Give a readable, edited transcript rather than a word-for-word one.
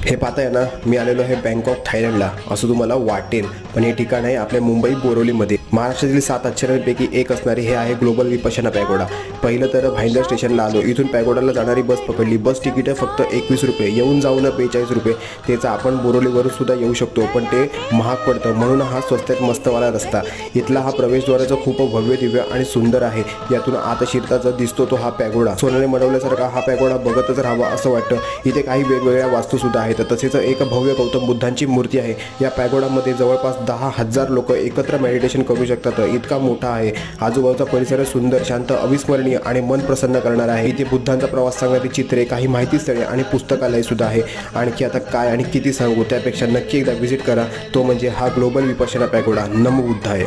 हे पाहताय ना, मी आलेलो आहे बँकॉक थायलंडला असं तुम्हाला वाटेल, पण हे ठिकाण आहे आपल्या मुंबई बोरिवलीमध्ये। महाराष्ट्रातील 7 आश्चर्यांपैकी एक असणारे हे आहे ग्लोबल विपश्यना पॅगोडा। पहिलं तर भाईंदर स्टेशनला आलो, इथून पॅगोडाला जाणारी बस पकडली। बस तिकीट फक्त 21 रुपये, येऊन जाऊन 42 रुपये। त्याचा आपण बोरिवलीवरून सुद्धा येऊ शकतो, पण ते महाग पडतं, म्हणून हा स्वस्तात मस्तवाला रस्ता। इथला हा प्रवेशद्वाराचा खूप भव्य दिव्य आणि सुंदर आहे। यातून आत शिरताच दिसतो तो हा पॅगोडा। सोन्याने मडवल्यासारखा हा पॅगोडा बघतच राहावा असं वाटतं। इथे काही वेगवेगळ्या वास्तू सुद्धा आहेत, तसेच एक भव्य गौतम बुद्धांची मूर्ती आहे। या पॅगोडामध्ये जवळपास 10,000 लोक एकत्र मेडिटेशन करू शकतात, इतका मोठा आहे। आजूबाजूचा परिसर सुंदर, शांत, अविस्मरणीय आणि मन प्रसन्न करणारा आहे। इथे बुद्धांचा प्रवास सांगणारी चित्रे, काही माहिती स्थळे आणि पुस्तकालय सुद्धा आहे। आणखी आता काय आणि किती सांगू, त्यापेक्षा नक्की एकदा व्हिजिट करा, तो म्हणजे हा ग्लोबल विपश्यना पॅगोडा। नमो बुद्धाय।